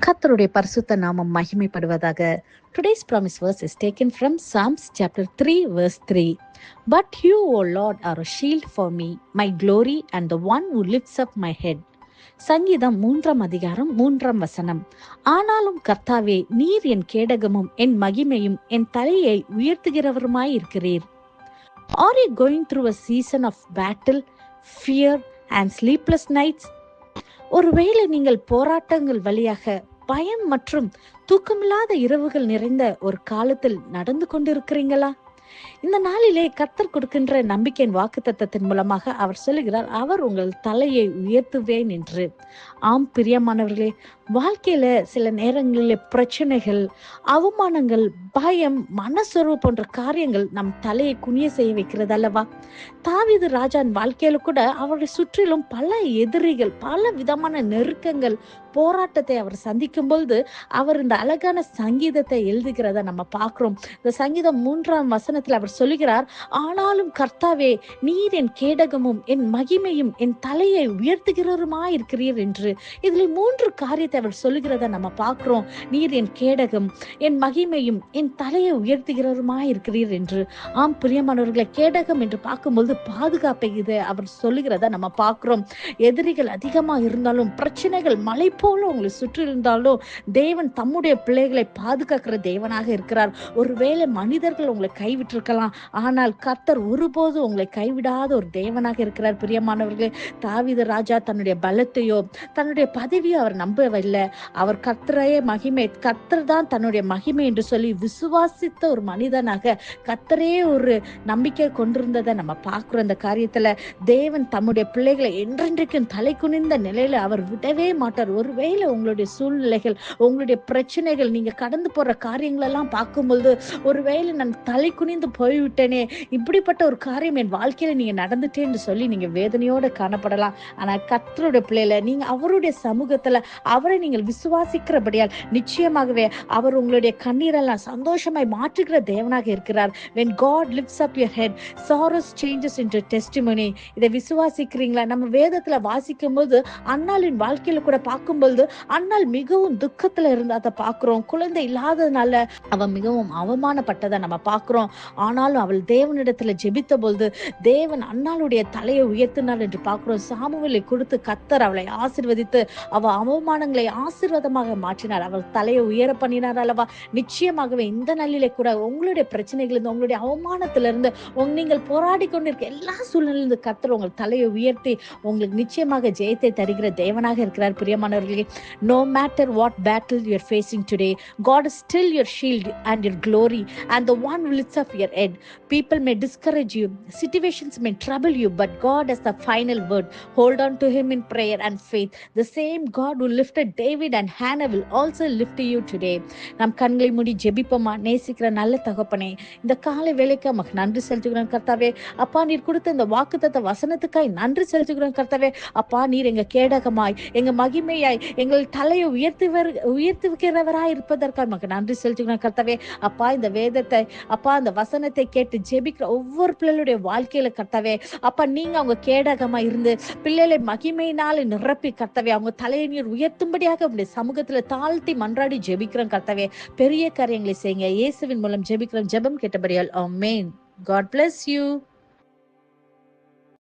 கர்த்தருடைய பரிசுத்த நாமம் மகிமைப்படுவதாக. Today's promise verse is taken from Psalms chapter 3 verse 3. But you, O Lord, are a shield for me, my glory and the one who lifts up my head. சங்கீதம் 3:3. ஆனாலும் கர்த்தாவே, நீர் என் கேடகமும் என் மகிமையும் என் தலையை உயர்த்துகிறவருமாயிருக்கிறீர். Are you going through a season of battle, fear and sleepless nights? ஒருவேளை நீங்கள் போராட்டங்கள் வழியாக பயம் மற்றும் தூக்கமில்லாத இரவுகள் நிறைந்த ஒரு காலத்தில் நடந்து கொண்டிருக்கிறீங்களா? இந்த நாளிலே கர்த்தர் கொடுக்கின்ற நம்பிக்கையின் வாக்குத்தத்தத்தின் மூலமாக அவர் சொல்லுகிறார், அவர் உங்கள் தலையை உயர்த்துவேன் என்று. ஆம் பிரியமானவர்களே, வாழ்க்கையில சில நேரங்களிலே பிரச்சனைகள், அவமானங்கள், பயம், மனசோர்வு போன்ற காரியங்கள் நம் தலையை குனிய செய்ய வைக்கிறது அல்லவா? தாவீது ராஜான் வாழ்க்கையில கூட அவரை சுற்றிலும் பல எதிரிகள், பல விதமான நெருக்கங்கள், போராட்டத்தை அவர் சந்திக்கும் பொழுது அவர் இந்த அழகான சங்கீதத்தை எழுதுகிறத நம்ம பார்க்கிறோம். இந்த சங்கீதம் 3 அவர் சொல்லுகிறார், ஆனாலும் கர்த்தாவே, நீர் என் கேடகமும் என் மகிமையும் என் தலையை உயர்த்துகிறவருமாயிருக்கிறீர் என்று. இதுல 3 காரியத்தை அவர் சொல்லுகிறத நம்ம பார்க்கிறோம். நீர் என் கேடகம், என் மகிமையும் என் தலையை உயர்த்துகிறவருமாயிருக்கிறீர் என்று. ஆம் பிரியமானவர்களை, கேடகம் என்று பார்க்கும்போது பாதுகாப்பை இதை அவர் சொல்லுகிறத நம்ம பார்க்கிறோம். எதிரிகள் அதிகமா இருந்தாலும், பிரச்சனைகள் மலை போல உங்களை சுற்றி இருந்தாலும், தேவன் தம்முடைய பிள்ளைகளை பாதுகாக்கிற தேவனாக இருக்கிறார். ஒருவேளை மனிதர்கள் உங்களை கைவிட்டிருக்கலாம், ஆனால் கர்த்தர் ஒருபோது உங்களை கைவிடாத ஒரு தேவனாக இருக்கிறார். பிரியமானவர்களே, தாவீது ராஜா தன்னுடைய பலத்தையோ தன்னுடைய பதவியோ அவர் நம்பவில்லை. அவர் கர்த்தரையே மகிமை, கர்த்தர் தான் தன்னுடைய மகிமை என்று சொல்லி விசுவாசித்த ஒரு மனிதனாக கர்த்தரே ஒரு நம்பிக்கை கொண்டிருந்ததை நம்ம பார்க்கிறோம். இந்த காரியத்துல தேவன் தம்முடைய பிள்ளைகளை என்றென்றைக்கும் தலை குனிந்த நிலையில அவர் விடவே மாட்டார். ஒருவேளை உங்களுடைய சூழ்நிலைகள், உங்களுடைய பிரச்சனைகள், நீங்க கடந்து போற காரியங்கள் எல்லாம் பார்க்கும்போது, ஒருவேளை நான் தலை குனிந்து போய்விட்டேனே, இப்படிப்பட்ட ஒரு காரியம் என் வாழ்க்கையில நீங்க நடந்துட்டேன்னு சொல்லி நீங்க வேதனையோட காணப்படலாம். ஆனா கர்த்தருடைய பிள்ளைல நீங்க அவருடைய சமூகத்துல அவரை நீங்கள் விசுவாசிக்கிறபடியால் நிச்சயமாகவே அவர் உங்களுடைய கண்ணீரெல்லாம் சந்தோஷமாய் மாற்றுகிற தேவனாக இருக்கிறார். When God lifts up your head, sorrows changes into testimony. இதை விசுவாசிக்கிறீங்களா? நம்ம வேதத்துல வாசிக்கும் போது அன்னாளின் வாழ்க்கையில கூட பார்க்கும்போது அன்னாள் மிகவும் துக்கத்துல இருந்து அதை பார்க்கிறோம். குழந்தை இல்லாததுனால அவ மிகவும் அவமானப்பட்டதை நம்ம பார்க்கிறோம். ஆனாலும் அவள் தேவனிடத்துல ஜெபித்த பொழுது தேவன் அன்னாளுடைய தலையை உயர்த்தினாள் என்று பார்க்கிறோம். சாமுவேலை கொடுத்து கர்த்தர் அவளை ஆசீர்வதித்து அவ அவமானங்களை ஆசீர்வாதமாக மாற்றினார். அவள் தலையை உயர பண்ணினார் அல்லவா? நிச்சயமாகவே இந்த நாளிலே கூட உங்களுடைய பிரச்சனைகளிலிருந்து, உங்களுடைய அவமானத்திலிருந்து, நீங்கள் போராடி கொண்டிருக்க எல்லா சூழ்நிலையிலிருந்து கர்த்தர் உங்கள் தலையை உயர்த்தி உங்களுக்கு நிச்சயமாக ஜெயத்தை தருகிற தேவனாக இருக்கிறார். பிரியமானவர்களே, no matter what battle you are facing today, God is still your shield and your glory and the one who lifts up your head. People may discourage you, situations may trouble you, but God has the final word. Hold on to him in prayer and faith. The same God who lifted David and Hannah will also lift you today. நம் கண்களை மூடி ஜெபிப்போமா? நேசிக்கிற நல்ல தகப்பனே, இந்த காலை வேளைக்கு உமக்கு நன்றி செலுத்துகிறோம் கர்த்தாவே. அப்பா, நீர் கொடுத்த இந்த வாக்குத்தத்த வசனத்துக்காய் நன்றி செலுத்துகிறோம் கர்த்தாவே. அப்பா, நீர் எங்க கேடகமாய், எங்க மகிமையாய், எங்கள் தலையை உயர்த்துகிறவராய் இருப்பதற்காக உமக்கு நன்றி செலுத்துகிறோம் கர்த்தாவே. அப்பா, இந்த வேதத்தை, அப்பா, அந்த வசனத்தை கேட்டு ஜெபிக்கிற ஒவ்வொரு பிள்ளைகளுடைய வாழ்க்கையில கர்த்தாவே, அப்பா, நீங்க அவங்க கேடகமா இருந்து பிள்ளைகளை மகிமையினால நிரப்பி கர்த்தாவே, அவங்க தலையை நீர் உயர்த்தும்படியாக உங்களுடைய சமூகத்துல தாழ்த்தி மன்றாடி ஜெபிக்கிறோம் கர்த்தாவே. பெரிய காரியங்களை செய்யுங்க. இயேசுவின் மூலம் ஜெபிக்கிறோம். ஜெபம் கேட்டபடியால் ஆமென். God bless you.